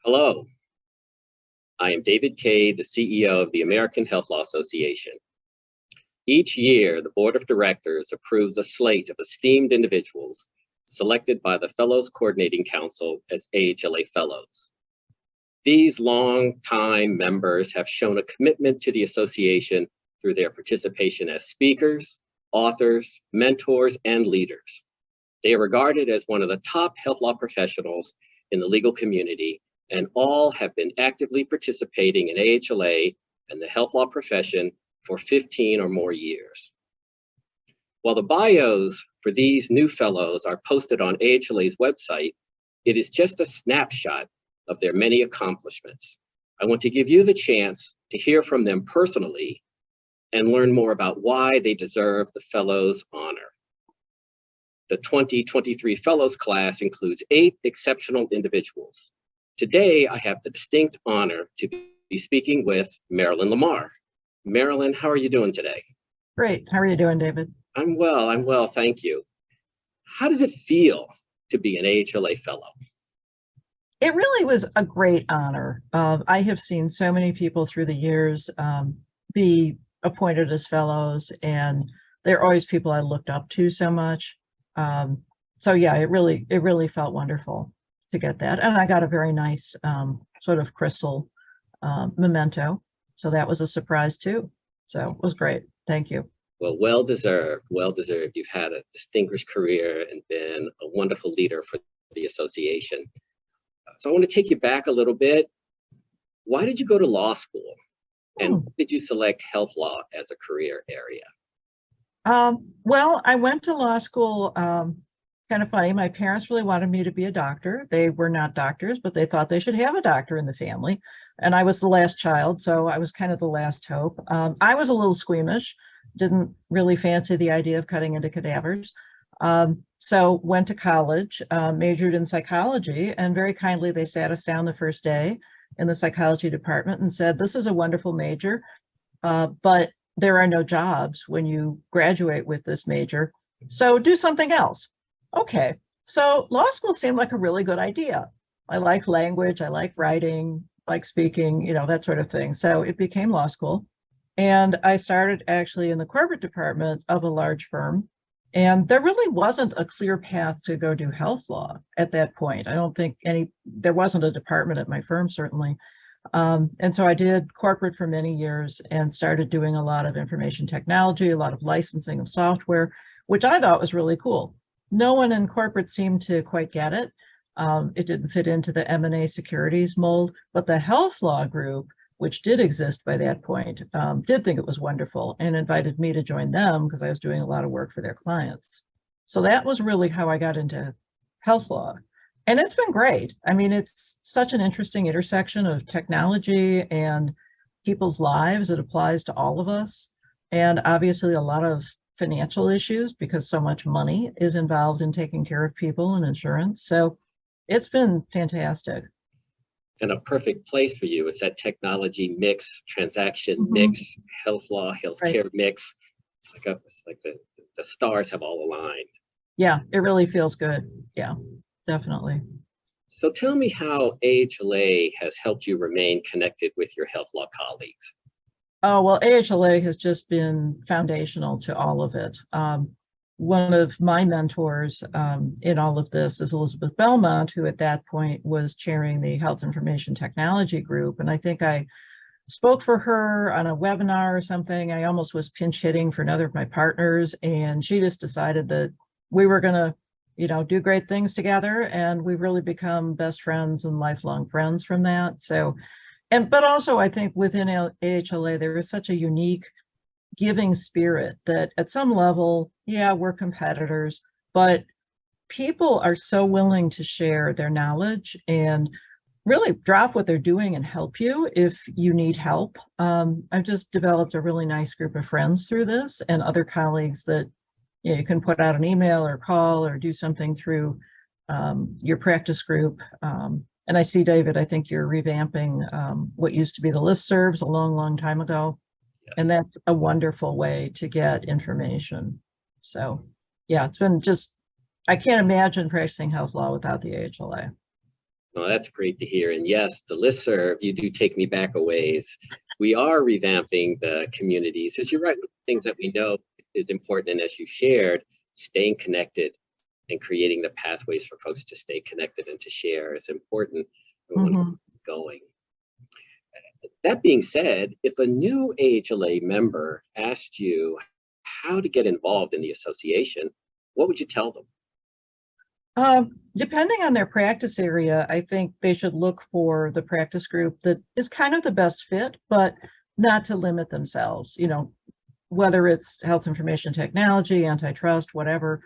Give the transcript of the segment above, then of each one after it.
Hello, I am David Cade, the CEO of the American Health Law Association. Each year, the Board of Directors approves a slate of esteemed individuals selected by the Fellows Coordinating Council as AHLA Fellows. These long-time members have shown a commitment to the association through their participation as speakers, authors, mentors, and leaders. They are regarded as one of the top health law professionals in the legal community, and all have been actively participating in AHLA and the health law profession for 15 or more years. While the bios for these new fellows are posted on AHLA's website, it is just a snapshot of their many accomplishments. I want to give you the chance to hear from them personally and learn more about why they deserve the Fellows honor. The 2023 Fellows class includes 8 exceptional individuals. Today, I have the distinct honor to be speaking with Marilyn Lamar. Marilyn, how are you doing today? Great. How are you doing, David? I'm well, thank you. How does it feel to be an AHLA Fellow? It really was a great honor. I have seen so many people through the years be appointed as fellows, and they're always people I looked up to so much. So yeah, it really felt wonderful to get that. And I got a very nice sort of crystal memento. So that was a surprise too. So it was great. Thank you. Well, well deserved. You've had a distinguished career and been a wonderful leader for the association. So I want to take you back a little bit. Why did you go to law school? And did you select health law as a career area? Well, I went to law school, kind of funny. My parents really wanted me to be a doctor. They were not doctors, but they thought they should have a doctor in the family. And I was the last child, so I was kind of the last hope. I was a little squeamish, didn't really fancy the idea of cutting into cadavers. So went to college, majored in psychology, and very kindly they sat us down the first day in the psychology department and said, this is a wonderful major, but there are no jobs when you graduate with this major, so do something else. Okay, so law school seemed like a really good idea. I like language, I like writing, like speaking, you know, that sort of thing. So it became law school. And I started actually in the corporate department of a large firm. And there really wasn't a clear path to go do health law at that point. I don't think there wasn't a department at my firm, certainly. And so I did corporate for many years and started doing a lot of information technology, a lot of licensing of software, which I thought was really cool. No one in corporate seemed to quite get it. It didn't fit into the M&A securities mold, but the health law group, which did exist by that point, did think it was wonderful and invited me to join them because I was doing a lot of work for their clients. So that was really how I got into health law. And it's been great. I mean, it's such an interesting intersection of technology and people's lives. It applies to all of us. And obviously a lot of financial issues because so much money is involved in taking care of people and insurance. So it's been fantastic. And a perfect place for you is that technology mix, transaction mix, health law, healthcare mix. It's like the stars have all aligned. Yeah, it really feels good. Yeah, definitely. So tell me how AHLA has helped you remain connected with your health law colleagues. Oh, well, AHLA has just been foundational to all of it. One of my mentors in all of this is Elizabeth Belmont, who at that point was chairing the Health Information Technology Group. And I think I spoke for her on a webinar or something. I almost was pinch hitting for another of my partners. And she just decided that we were going to, you know, do great things together. And we've really become best friends and lifelong friends from that. So, but also I think within AHLA, there is such a unique giving spirit that at some level, yeah, we're competitors, but people are so willing to share their knowledge and really drop what they're doing and help you if you need help. I've just developed a really nice group of friends through this and other colleagues that you can put out an email or call or do something through your practice group. And I see, David, I think you're revamping what used to be the listservs a long, long time ago. Yes. And that's a wonderful way to get information. So yeah, it's been just, I can't imagine practicing health law without the AHLA. No, that's great to hear. And yes, the listserv, you do take me back a ways. We are revamping the communities. As you're right, things that we know is important, and as you shared, staying connected and creating the pathways for folks to stay connected and to share is important. We want to keep going. That being said, if a new AHLA member asked you how to get involved in the association, what would you tell them? Depending on their practice area, I think they should look for the practice group that is kind of the best fit, but not to limit themselves, you know, whether it's health information technology, antitrust, whatever.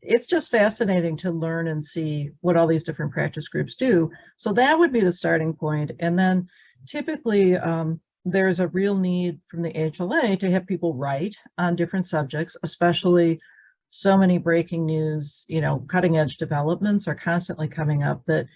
It's just fascinating to learn and see what all these different practice groups do. So that would be the starting point. And then typically, there's a real need from the AHLA to have people write on different subjects, especially so many breaking news, you know, cutting edge developments are constantly coming up, that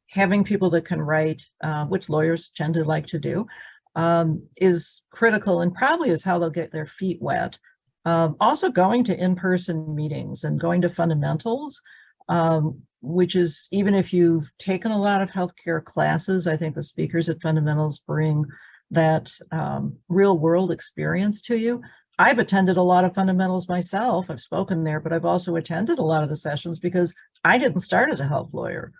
having people that can write, which lawyers tend to like to do, is critical, and probably is how they'll get their feet wet. Also going to in-person meetings and going to fundamentals, which is, even if you've taken a lot of healthcare classes, I think the speakers at fundamentals bring that real world experience to you. I've attended a lot of fundamentals myself. I've spoken there, but I've also attended a lot of the sessions because I didn't start as a health lawyer.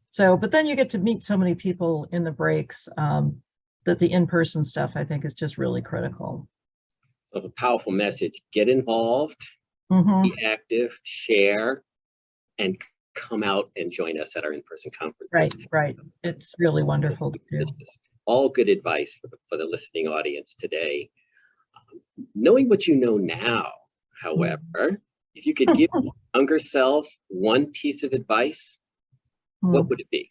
So, but then you get to meet so many people in the breaks, that the in-person stuff, I think, is just really critical. So a powerful message: get involved, be active, share, and come out and join us at our in-person conferences. Right. It's really wonderful to do. All good advice for the listening audience today. Knowing what you know now, however, if you could give your younger self one piece of advice, what would it be?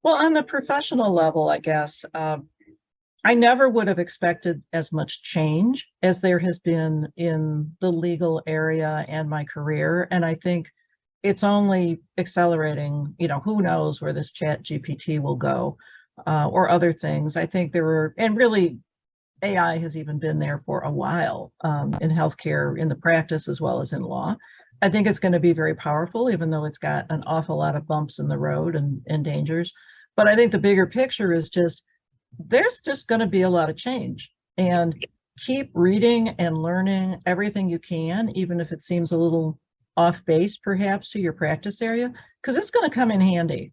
Well, on the professional level, I guess, I never would have expected as much change as there has been in the legal area and my career. And I think it's only accelerating. You know, who knows where this Chat GPT will go, or other things. I think there were, and really AI has even been there for a while, in healthcare, in the practice, as well as in law. I think it's going to be very powerful, even though it's got an awful lot of bumps in the road and dangers. But I think the bigger picture is just, there's just going to be a lot of change, and keep reading and learning everything you can, even if it seems a little off base perhaps to your practice area, because it's going to come in handy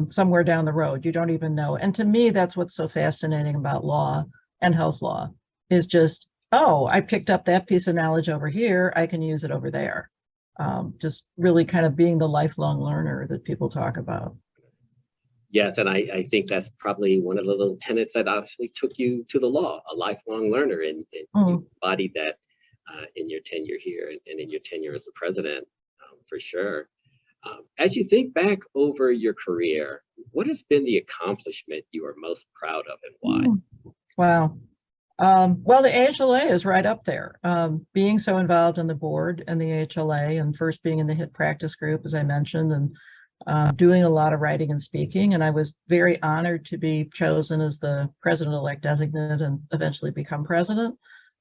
somewhere down the road. You don't even know. And to me, that's what's so fascinating about law and health law, is just, oh, I picked up that piece of knowledge over here, I can use it over there. Just really kind of being the lifelong learner that people talk about. Yes, and I think that's probably one of the little tenets that actually took you to the law, a lifelong learner, and you embodied that in your tenure here and in your tenure as the president, for sure. As you think back over your career, what has been the accomplishment you are most proud of, and why? Wow. Well, the AHLA is right up there. Being so involved in the board and the AHLA, and first being in the HIT practice group, as I mentioned, and doing a lot of writing and speaking. And I was very honored to be chosen as the president-elect designate and eventually become president.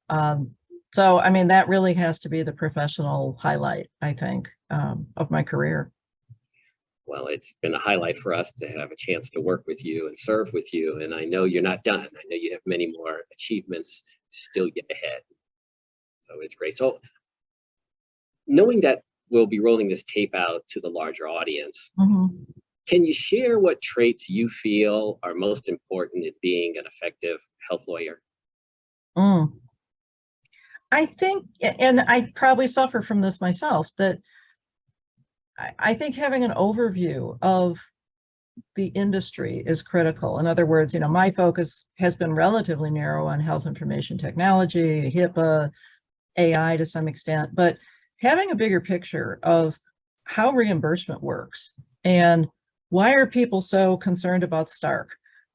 So, I mean, that really has to be the professional highlight, I think, of my career. Well, it's been a highlight for us to have a chance to work with you and serve with you. And I know you're not done. I know you have many more achievements still yet ahead. So it's great. So knowing that we'll be rolling this tape out to the larger audience, can you share what traits you feel are most important in being an effective health lawyer? I think, and I probably suffer from this myself, that I think having an overview of the industry is critical. In other words, you know, my focus has been relatively narrow on health information technology, HIPAA, AI to some extent, but having a bigger picture of how reimbursement works and why are people so concerned about Stark,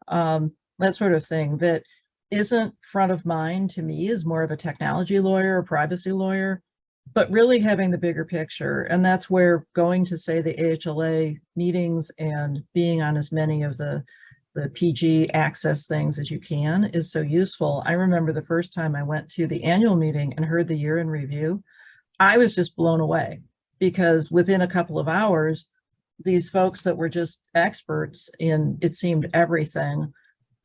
that sort of thing, that isn't front of mind to me as more of a technology lawyer or privacy lawyer, but really having the bigger picture. And that's where going to, say, the AHLA meetings and being on as many of the PG access things as you can is so useful. I remember the first time I went to the annual meeting and heard the year in review, I was just blown away, because within a couple of hours, these folks that were just experts in, it seemed, everything,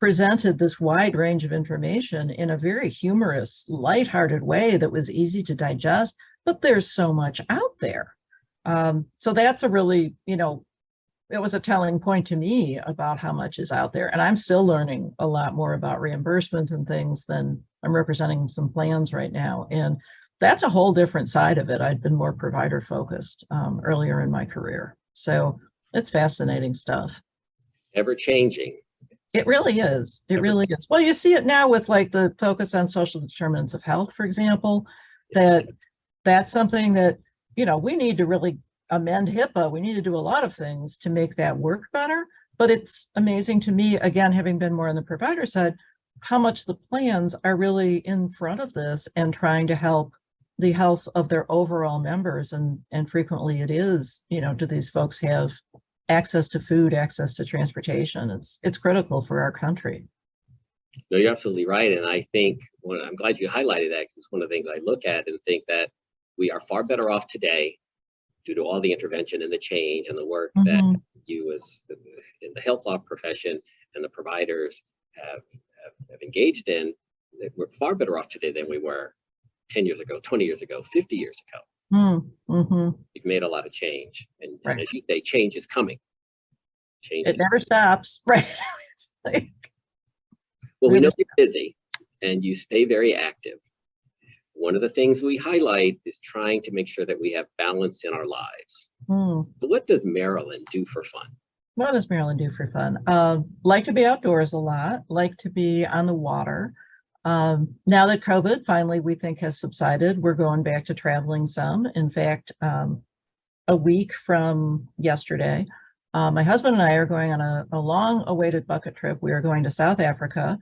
presented this wide range of information in a very humorous, lighthearted way that was easy to digest, but there's so much out there. So that's a really, it was a telling point to me about how much is out there. And I'm still learning a lot more about reimbursement and things than I'm representing some plans right now. And that's a whole different side of it. I'd been more provider focused earlier in my career. So it's fascinating stuff. Ever changing. It really is. It really is. Well, you see it now with like the focus on social determinants of health, for example, that's something that, we need to really amend HIPAA. We need to do a lot of things to make that work better. But it's amazing to me, again, having been more on the provider side, how much the plans are really in front of this and trying to help the health of their overall members. And frequently it is, do these folks have access to food, access to transportation? It's critical for our country. No, you're absolutely right. And I think I'm glad you highlighted that, because it's one of the things I look at and think that we are far better off today due to all the intervention and the change and the work that you as in the health law profession and the providers have engaged in. We're far better off today than we were 10 years ago, 20 years ago, 50 years ago. We've made a lot of change. And as you say, change is coming. It never stops, right? Well, we know you're busy and you stay very active. One of the things we highlight is trying to make sure that we have balance in our lives. But what does Marilyn do for fun? What does Marilyn do for fun? Like to be outdoors a lot, like to be on the water. Now that COVID finally, we think, has subsided, we're going back to traveling some. In fact, a week from yesterday, my husband and I are going on a long-awaited bucket trip. We are going to South Africa,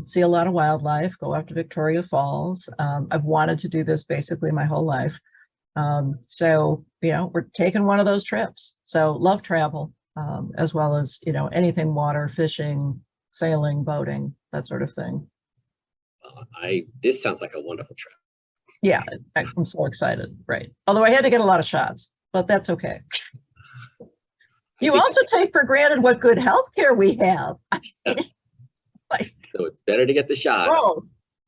see a lot of wildlife, go up to Victoria Falls. I've wanted to do this basically my whole life. So, we're taking one of those trips. So love travel, as well as, anything water, fishing, sailing, boating, that sort of thing. This sounds like a wonderful trip. Yeah, I'm so excited. Right. Although I had to get a lot of shots, but that's okay. You also take for granted what good healthcare we have. So it's better to get the shots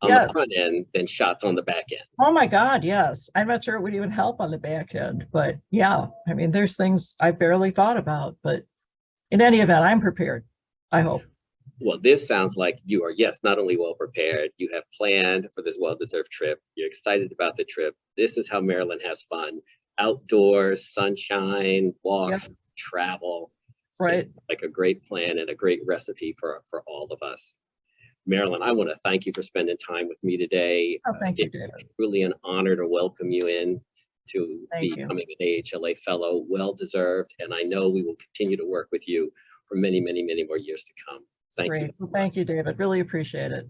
on the front end than shots on the back end. Oh my God, yes. I'm not sure it would even help on the back end, but yeah, I mean, there's things I barely thought about, but in any event, I'm prepared, I hope. Well, this sounds like you are, yes, not only well prepared, you have planned for this well-deserved trip. You're excited about the trip. This is how Marilyn has fun. Outdoors, sunshine, walks, travel. Right. It's like a great plan and a great recipe for all of us. Marilyn, I want to thank you for spending time with me today. Oh, thank you, David. It's really an honor to welcome you in to becoming an AHLA Fellow, well-deserved. And I know we will continue to work with you for many, many, many more years to come. Thank you. Well, thank you, David. Really appreciate it.